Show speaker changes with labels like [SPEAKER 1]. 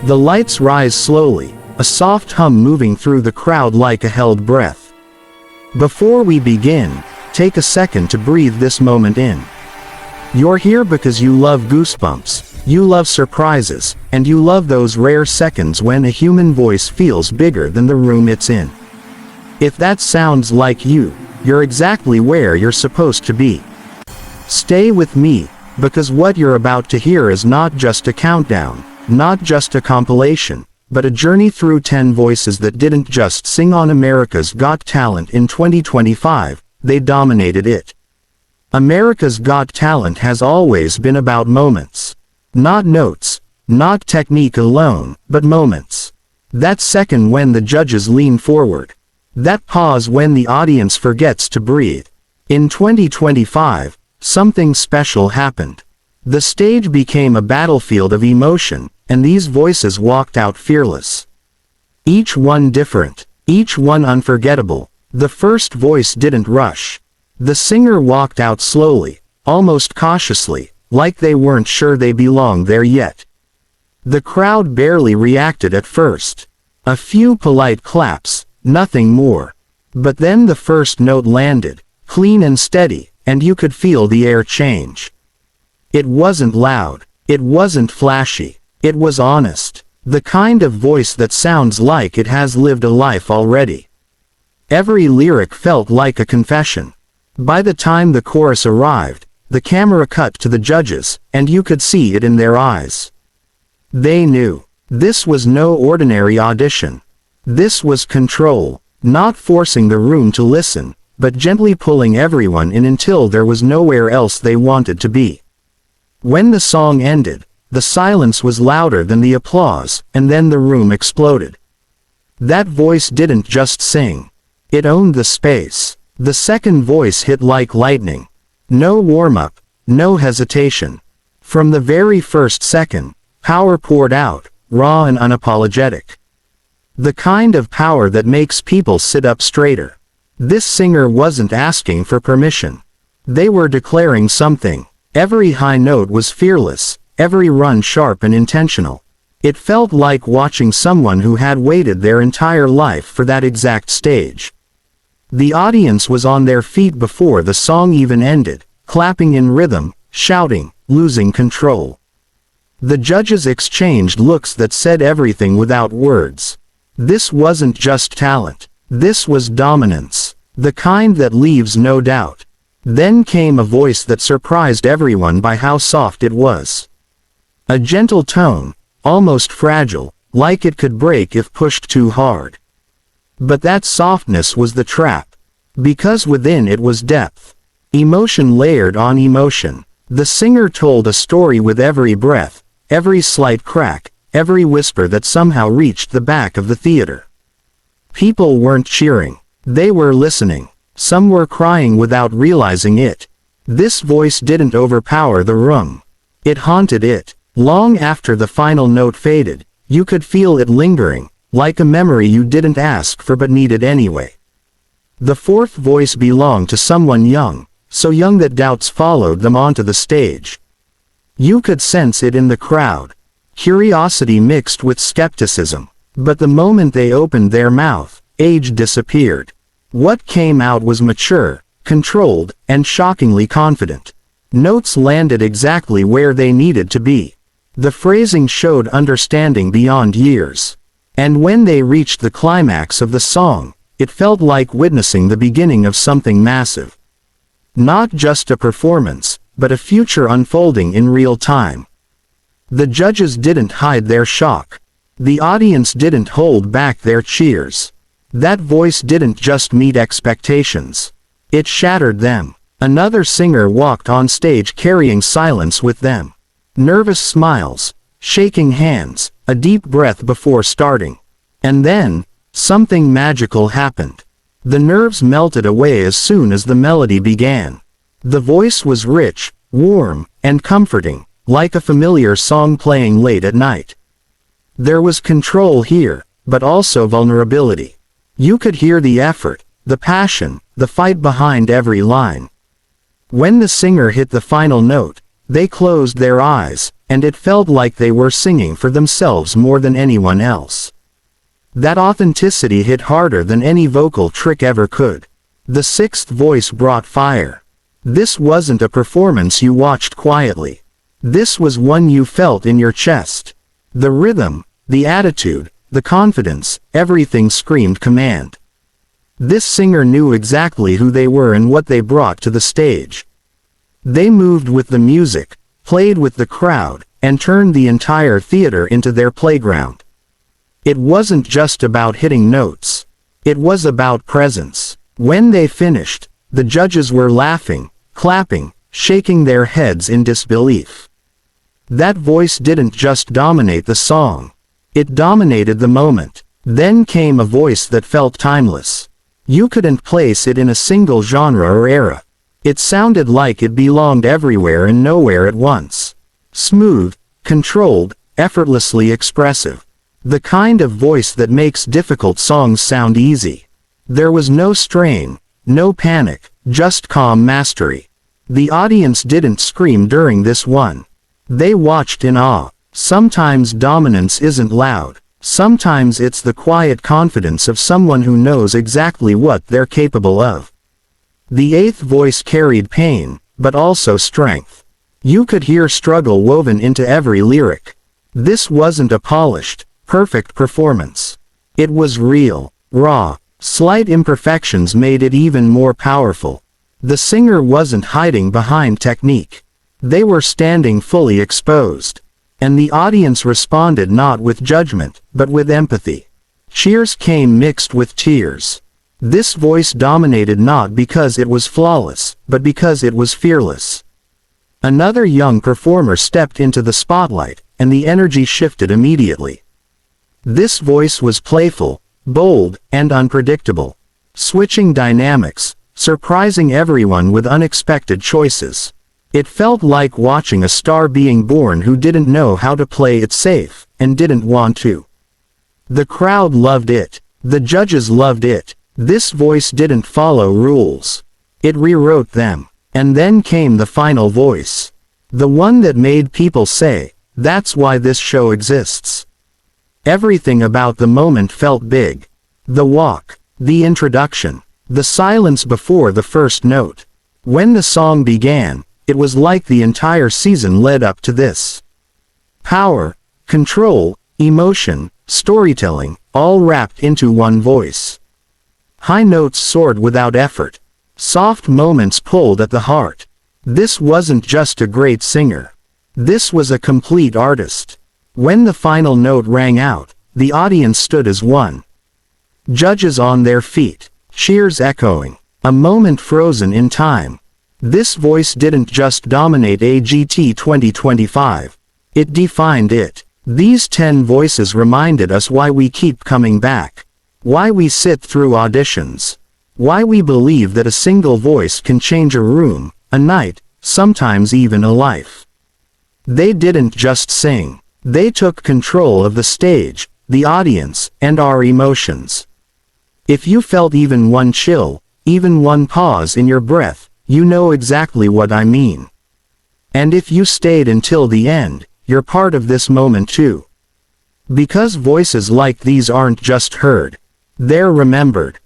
[SPEAKER 1] The lights rise slowly, a soft hum moving through the crowd like a held breath. Before we begin, take a second to breathe this moment in. You're here because you love goosebumps, you love surprises, and you love those rare seconds when a human voice feels bigger than the room it's in. If that sounds like you, you're exactly where you're supposed to be. Stay with me, because what you're about to hear is not just a countdown, not just a compilation, but a journey through 10 voices that didn't just sing on America's Got Talent in 2025, they dominated it. America's Got Talent has always been about moments. Not notes, not technique alone, but moments. That second when the judges lean forward. That pause when the audience forgets to breathe. In 2025, something special happened. The stage became a battlefield of emotion, and these voices walked out fearless. Each one different, each one unforgettable. The first voice didn't rush. The singer walked out slowly, almost cautiously, like they weren't sure they belonged there yet. The crowd barely reacted at first. A few polite claps, nothing more. But then the first note landed, clean and steady, and you could feel the air change. It wasn't loud, it wasn't flashy, it was honest. The kind of voice that sounds like it has lived a life already. Every lyric felt like a confession. By the time the chorus arrived, the camera cut to the judges, and you could see it in their eyes. They knew. This was no ordinary audition. This was control, not forcing the room to listen, but gently pulling everyone in until there was nowhere else they wanted to be. When the song ended, the silence was louder than the applause, and then the room exploded. That voice didn't just sing. It owned the space. The second voice hit like lightning. No warm-up, no hesitation. From the very first second, power poured out, raw and unapologetic. The kind of power that makes people sit up straighter. This singer wasn't asking for permission. They were declaring something. Every high note was fearless, every run sharp and intentional. It felt like watching someone who had waited their entire life for that exact stage. The audience was on their feet before the song even ended, clapping in rhythm, shouting, losing control. The judges exchanged looks that said everything without words. This wasn't just talent. This was dominance. The kind that leaves no doubt. Then came a voice that surprised everyone by how soft it was. A gentle tone, almost fragile, like it could break if pushed too hard. But that softness was the trap. Because within it was depth. Emotion layered on emotion. The singer told a story with every breath, every slight crack, every whisper that somehow reached the back of the theater. People weren't cheering. They were listening. Some were crying without realizing it. This voice didn't overpower the room. It haunted it. Long after the final note faded, you could feel it lingering, like a memory you didn't ask for but needed anyway. The fourth voice belonged to someone young, so young that doubts followed them onto the stage. You could sense it in the crowd. Curiosity mixed with skepticism. But the moment they opened their mouth, age disappeared. What came out was mature, controlled, and shockingly confident. Notes landed exactly where they needed to be. The phrasing showed understanding beyond years. And when they reached the climax of the song, it felt like witnessing the beginning of something massive. Not just a performance, but a future unfolding in real time. The judges didn't hide their shock. The audience didn't hold back their cheers. That voice didn't just meet expectations. It shattered them. Another singer walked on stage carrying silence with them. Nervous smiles, shaking hands, a deep breath before starting. And then, something magical happened. The nerves melted away as soon as the melody began. The voice was rich, warm, and comforting, like a familiar song playing late at night. There was control here, but also vulnerability. You could hear the effort, the passion, the fight behind every line. When the singer hit the final note, They closed their eyes, and it felt like they were singing for themselves more than anyone else. That authenticity hit harder than any vocal trick ever could. The sixth voice brought fire. This wasn't a performance you watched quietly. This was one you felt in your chest. The rhythm, the attitude, the confidence, everything screamed command. This singer knew exactly who they were and what they brought to the stage. They moved with the music, played with the crowd, and turned the entire theater into their playground. It wasn't just about hitting notes. It was about presence. When they finished, the judges were laughing, clapping, shaking their heads in disbelief. That voice didn't just dominate the song. It dominated the moment. Then came a voice that felt timeless. You couldn't place it in a single genre or era. It sounded like it belonged everywhere and nowhere at once. Smooth, controlled, effortlessly expressive. The kind of voice that makes difficult songs sound easy. There was no strain, no panic, just calm mastery. The audience didn't scream during this one. They watched in awe. Sometimes dominance isn't loud. Sometimes it's the quiet confidence of someone who knows exactly what they're capable of. The eighth voice carried pain, but also strength. You could hear struggle woven into every lyric. This wasn't a polished, perfect performance. It was real, raw. Slight imperfections made it even more powerful. The singer wasn't hiding behind technique. They were standing fully exposed. And the audience responded not with judgment, but with empathy. Cheers came mixed with tears. This voice dominated not because it was flawless, but because it was fearless. Another young performer stepped into the spotlight, and the energy shifted immediately. This voice was playful, bold, and unpredictable. Switching dynamics, surprising everyone with unexpected choices. It felt like watching a star being born who didn't know how to play it safe, and didn't want to. The crowd loved it. The judges loved it. This voice didn't follow rules. It rewrote them. And then came the final voice. The one that made people say, "That's why this show exists." Everything about the moment felt big. The walk, the introduction, the silence before the first note. When the song began, it was like the entire season led up to this. Power, control, emotion, storytelling, all wrapped into one voice. High notes soared without effort. Soft moments pulled at the heart. This wasn't just a great singer. This was a complete artist. When the final note rang out, the audience stood as one. Judges on their feet, cheers echoing, a moment frozen in time. This voice didn't just dominate AGT 2025. It defined it. These 10 voices reminded us why we keep coming back. Why we sit through auditions. Why we believe that a single voice can change a room, a night, sometimes even a life. They didn't just sing. They took control of the stage, the audience, and our emotions. If you felt even one chill, even one pause in your breath, you know exactly what I mean. And if you stayed until the end, you're part of this moment too. Because voices like these aren't just heard. They're remembered.